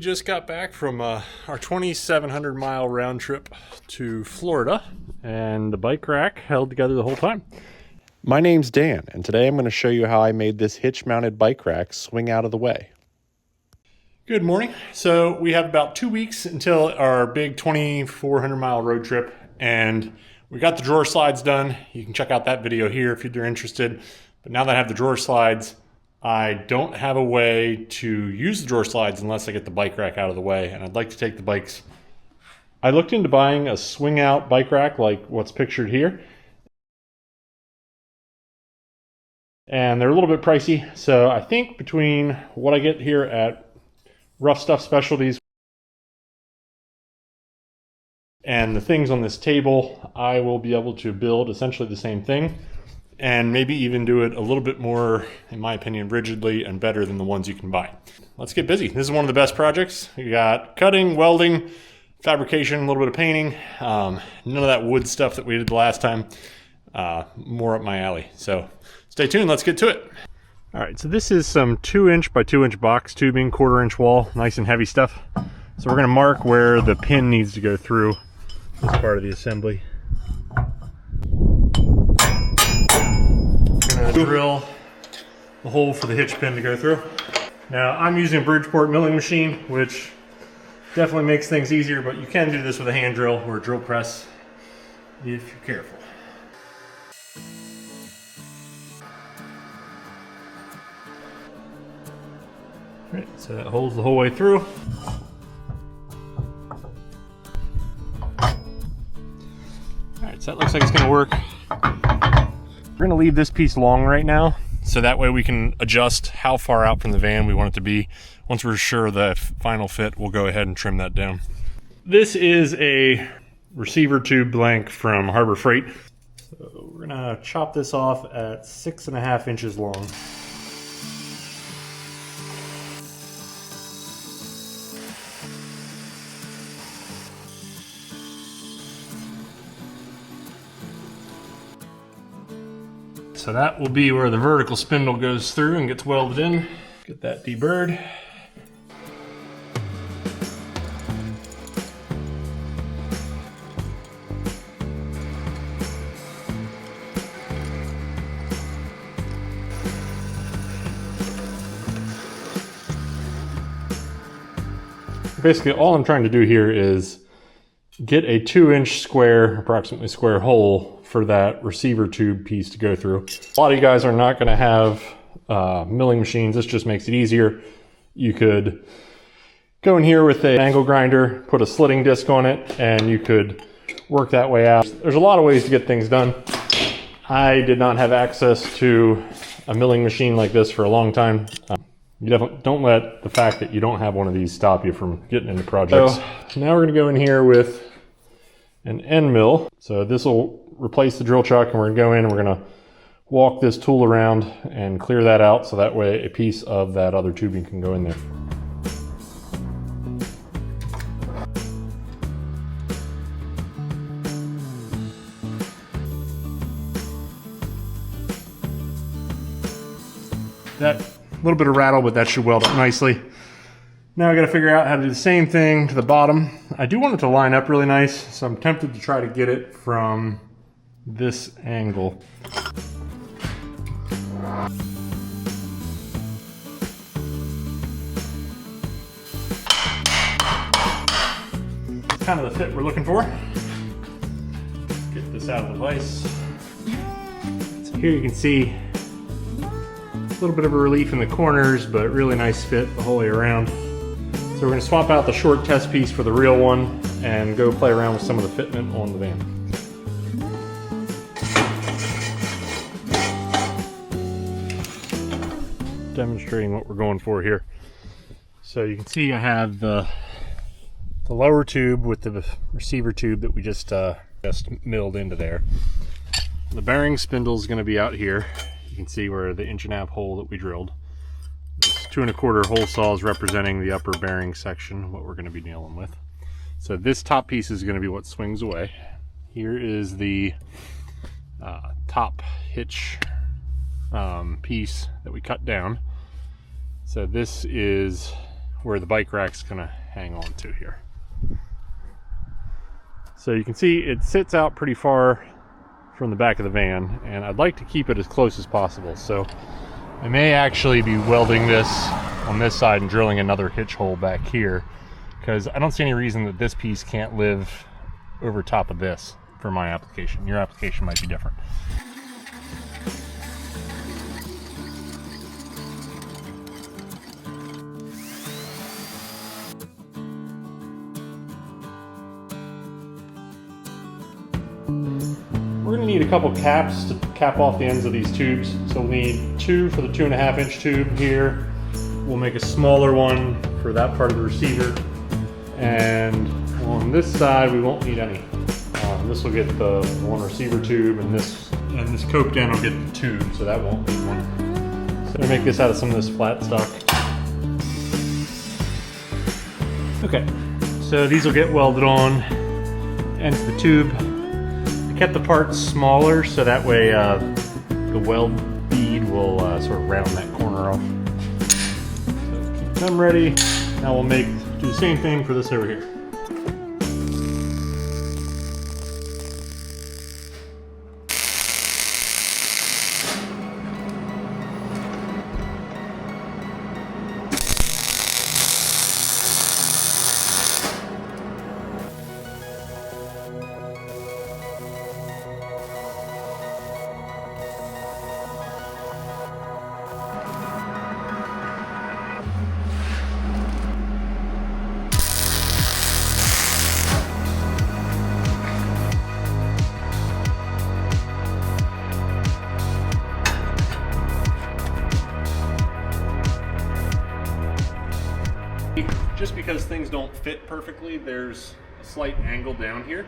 We just got back from our 2,700 mile round trip to Florida, and the bike rack held together the whole time. My name's Dan, and today I'm going to show you how I made this hitch-mounted bike rack swing out of the way. Good morning. So we have about 2 weeks until our big 2,400 mile road trip, and we got the drawer slides done. You can check out that video here if you're interested. But now that I have the drawer slides, I don't have a way to use the drawer slides unless I get the bike rack out of the way, and I'd like to take the bikes. I looked into buying a swing out bike rack like what's pictured here, and they're a little bit pricey. So I think between what I get here at Rough Stuff Specialties and the things on this table, I will be able to build essentially the same thing, and maybe even do it a little bit more, in my opinion, rigidly and better than the ones you can buy. Let's get busy. This is one of the best projects. We got cutting, welding, fabrication, a little bit of painting. None of that wood stuff that we did the last time. More up my alley. So stay tuned, let's get to it. All right, so this is some 2-inch by 2-inch box tubing, 1/4-inch wall, nice and heavy stuff. So we're gonna mark where the pin needs to go through this part of the assembly. Drill the hole for the hitch pin to go through. Now I'm using a Bridgeport milling machine, which definitely makes things easier, but you can do this with a hand drill or a drill press if you're careful. All right, so that holds the whole way through. All right, so that looks like it's gonna work. We're gonna leave this piece long right now, so that way we can adjust how far out from the van we want it to be. Once we're sure the final fit, we'll go ahead and trim that down. This is a receiver tube blank from Harbor Freight. So we're gonna chop this off at 6.5 inches long. So that will be where the vertical spindle goes through and gets welded in. Get that deburred. Basically, all I'm trying to do here is get a 2-inch square, approximately square hole for that receiver tube piece to go through. A lot of you guys are not going to have milling machines. This just makes it easier. You could go in here with an angle grinder, put a slitting disc on it, and you could work that way out. There's a lot of ways to get things done. I did not have access to a milling machine like this for a long time. You definitely don't let the fact that you don't have one of these stop you from getting into projects. So now we're going to go in here with an end mill. So this will replace the drill chuck, and we're going to go in and we're going to walk this tool around and clear that out, so that way a piece of that other tubing can go in there. That little bit of rattle, but that should weld up nicely. Now I got to figure out how to do the same thing to the bottom. I do want it to line up really nice, so I'm tempted to try to get it from this angle. Kind of the fit we're looking for. Get this out of the vise. So here you can see a little bit of a relief in the corners, but really nice fit the whole way around. So we're going to swap out the short test piece for the real one and go play around with some of the fitment on the van. Demonstrating what we're going for here. So you can see I have the lower tube with the receiver tube that we just milled into there. The bearing spindle is going to be out here. You can see where the 1.5-inch hole that we drilled. This 2¼ hole saw is representing the upper bearing section, what we're going to be dealing with. So this top piece is going to be what swings away. Here is the top hitch piece that we cut down. So this is where the bike rack's gonna hang on to here. So you can see it sits out pretty far from the back of the van, and I'd like to keep it as close as possible. So I may actually be welding this on this side and drilling another hitch hole back here, because I don't see any reason that this piece can't live over top of this for my application. Your application might be different. We're going to need a couple caps to cap off the ends of these tubes. So we'll need 2 for the 2.5 inch tube here. We'll make a smaller one for that part of the receiver. And on this side, we won't need any. This will get the one receiver tube, and this coped end will get the tube, so that won't need one. So I'm going to make this out of some of this flat stock. Okay, so these will get welded on into the tube. Kept the parts smaller so that way the weld bead will sort of round that corner off. So keep them ready. Now we'll do the same thing for this over here. Just because things don't fit perfectly, there's a slight angle down here,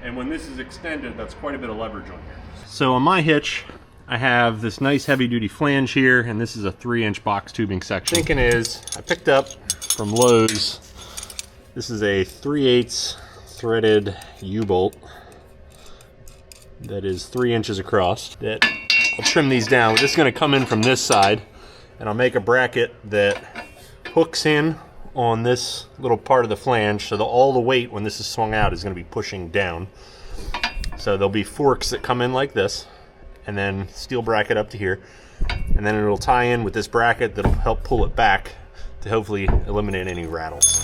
and when this is extended, that's quite a bit of leverage on here. So on my hitch, I have this nice heavy-duty flange here, and this is a 3-inch box tubing section. Thinking is, I picked up from Lowe's, this is a 3/8 threaded U-bolt that is 3 inches across. That I'll trim these down. We're just going to come in from this side, and I'll make a bracket that hooks in on this little part of the flange, so that all the weight when this is swung out is going to be pushing down. So there'll be forks that come in like this, and then steel bracket up to here, and then it'll tie in with this bracket that'll help pull it back to hopefully eliminate any rattles.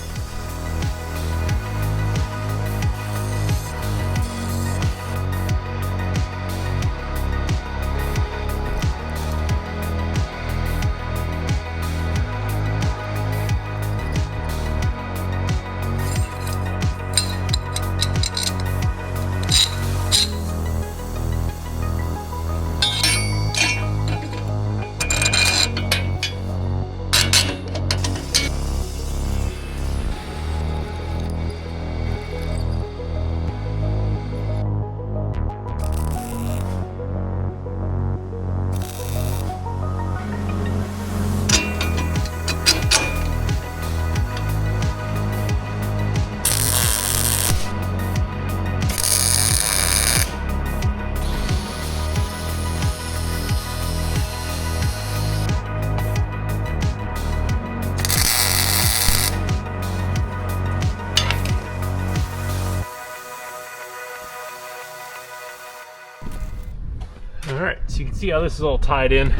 Alright, so you can see how this is all tied in.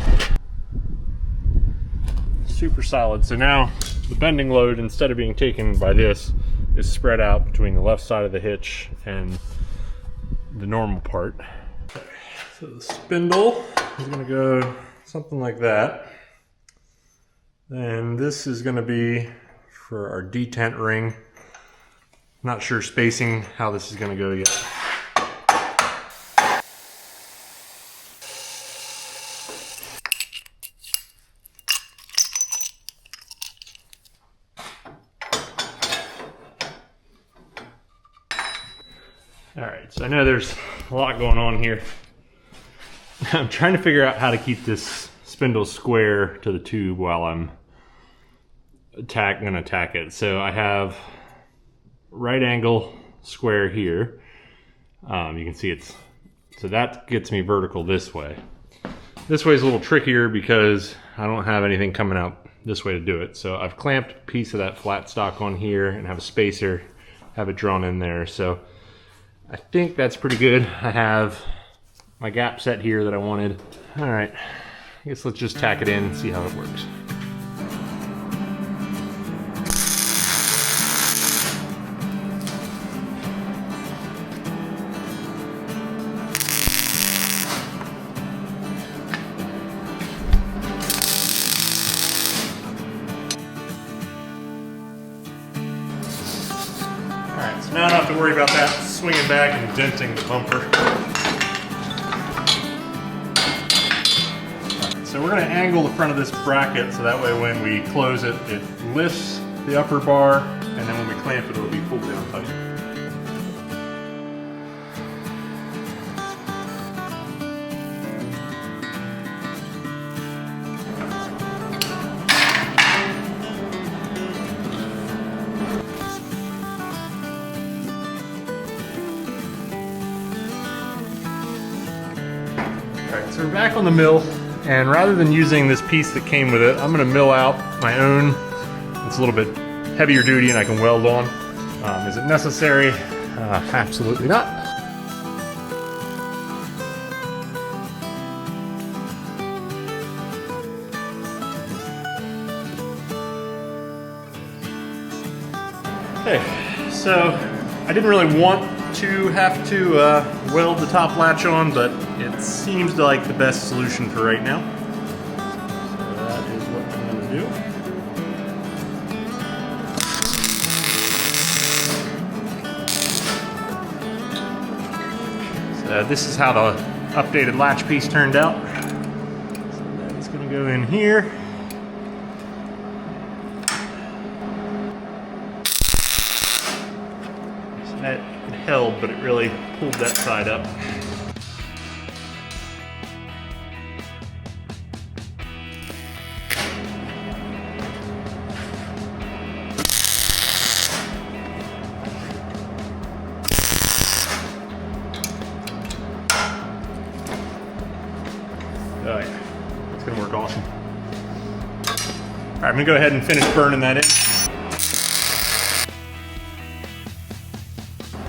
Super solid. So now the bending load, instead of being taken by this, is spread out between the left side of the hitch and the normal part. Okay, so the spindle is going to go something like that. And this is going to be for our detent ring. Not sure spacing how this is going to go yet. Alright, so I know there's a lot going on here. I'm trying to figure out how to keep this spindle square to the tube while I'm gonna tack it. So I have right angle square here. You can see so that gets me vertical this way. This way is a little trickier because I don't have anything coming out this way to do it. So I've clamped a piece of that flat stock on here and have a spacer, have it drawn in there. So I think that's pretty good. I have my gap set here that I wanted. All right, I guess let's just tack it in and see how it works. Alright, so now I don't have to worry about that swinging back and denting the bumper. Right, so we're going to angle the front of this bracket so that way when we close it, it lifts the upper bar, and then when we clamp it, it'll be pulled down tight. So we're back on the mill, and rather than using this piece that came with it, I'm going to mill out my own. It's a little bit heavier duty and I can weld on. Is it necessary? Absolutely not. Okay, so I didn't really want to have to weld the top latch on, but it seems like the best solution for right now. So that is what I'm going to do. So this is how the updated latch piece turned out. So that's going to go in here. So that it held, but it really pulled that side up. Oh yeah, it's gonna work awesome. All right, I'm gonna go ahead and finish burning that in.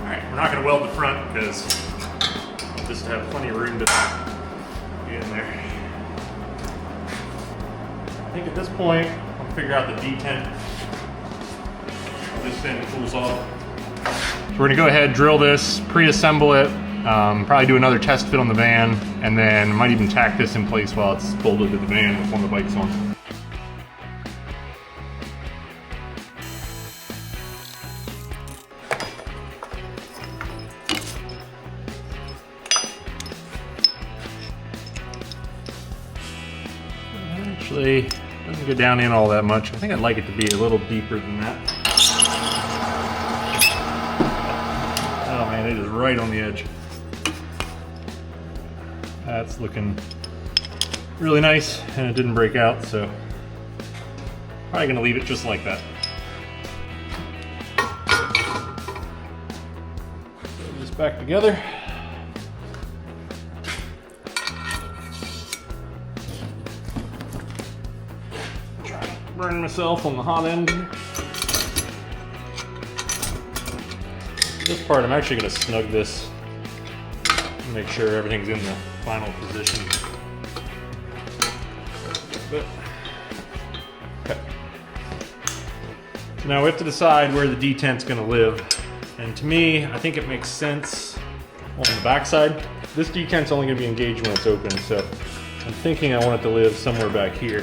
All right, we're not gonna weld the front because I'll just have plenty of room to get in there. I think at this point, I'll figure out the detent. This thing pulls off. So we're gonna go ahead, drill this, pre-assemble it, probably do another test fit on the van, and then might even tack this in place while it's bolted to the van before the bike's on. Actually, doesn't go down in all that much. I think I'd like it to be a little deeper than that. Oh man, it is right on the edge. That's looking really nice, and it didn't break out, so probably gonna leave it just like that. Put this back together. Try to burn myself on the hot end. This part, I'm actually gonna snug this and make sure everything's in the final position. Okay. So now we have to decide where the detent's gonna live. And to me, I think it makes sense on the backside. This detent's only gonna be engaged when it's open, so I'm thinking I want it to live somewhere back here.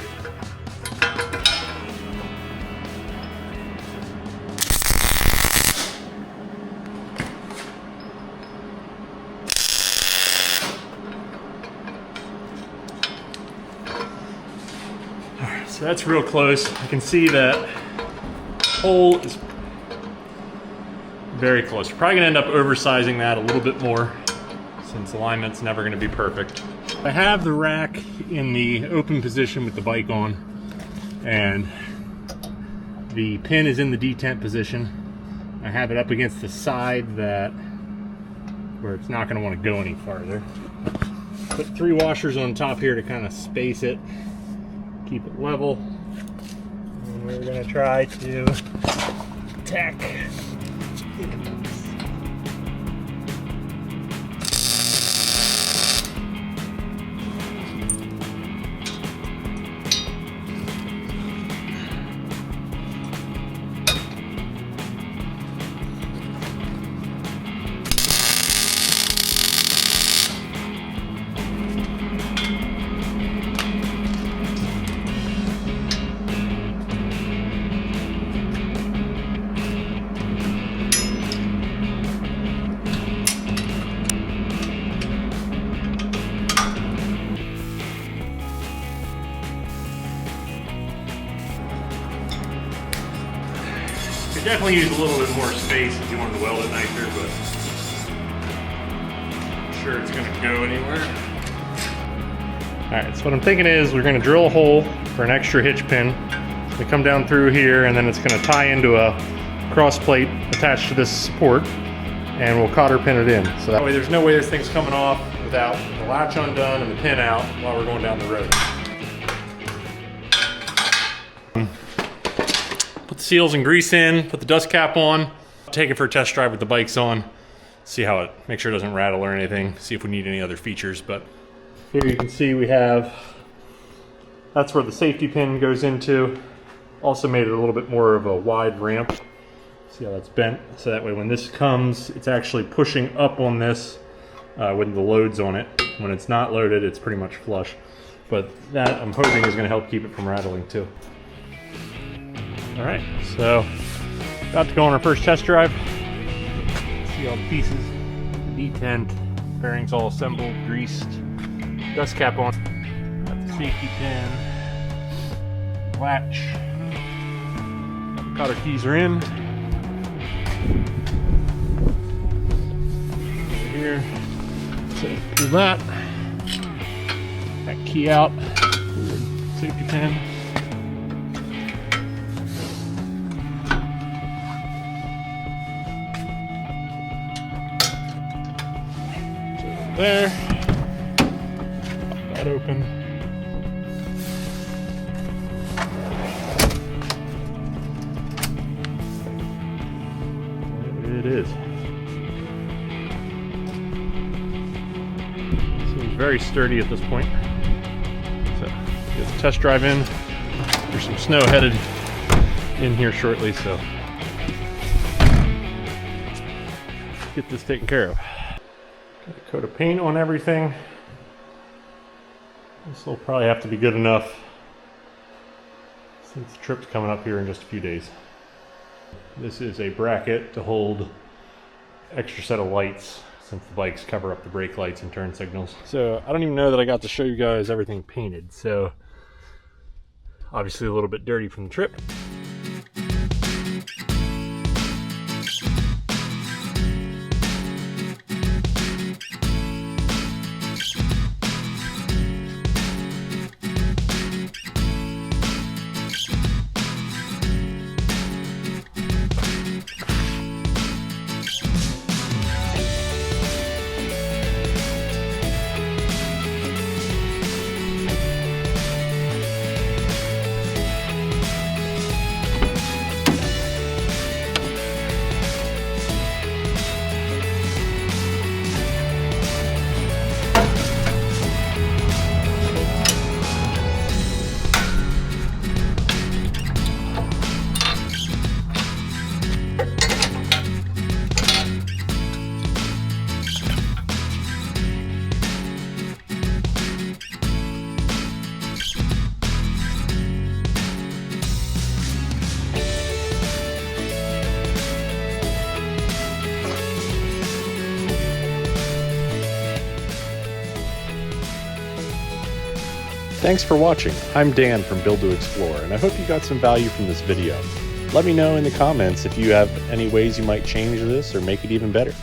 So that's real close. I can see that hole is very close. We're probably gonna end up oversizing that a little bit more since alignment's never gonna be perfect. I have the rack in the open position with the bike on, and the pin is in the detent position. I have it up against the side where it's not gonna wanna go any farther. Put 3 washers on top here to kind of space it. Keep it level. and we're going to try to tack. Could definitely use a little bit more space if you wanted to weld it nicer, but I'm sure it's going to go anywhere. Alright, so what I'm thinking is we're going to drill a hole for an extra hitch pin. We come down through here, and then it's going to tie into a cross plate attached to this support, and we'll cotter pin it in. So that way there's no way this thing's coming off without the latch undone and the pin out while we're going down the road. Put the seals and grease in, put the dust cap on, take it for a test drive with the bikes on, see how it, make sure it doesn't rattle or anything, see if we need any other features. But here you can see we have, that's where the safety pin goes into. Also made it a little bit more of a wide ramp. See how that's bent? So that way when this comes, it's actually pushing up on this with the loads on it. When it's not loaded, it's pretty much flush. But that, I'm hoping, is going to help keep it from rattling too. Alright, so about to go on our first test drive. See all the pieces, the detent, bearings all assembled, greased, dust cap on, got the safety pin, latch, cotter keys are in. Over here, so do that key out, safety pin. There, pop that open. There it is. Seems very sturdy at this point. So, get the test drive in. There's some snow headed in here shortly, so get this taken care of. Got a coat of paint on everything. This will probably have to be good enough since the trip's coming up here in just a few days. This is a bracket to hold extra set of lights since the bikes cover up the brake lights and turn signals. So I don't even know that I got to show you guys everything painted. So obviously a little bit dirty from the trip. Thanks for watching. I'm Dan from Build to Explore, and I hope you got some value from this video. Let me know in the comments if you have any ways you might change this or make it even better.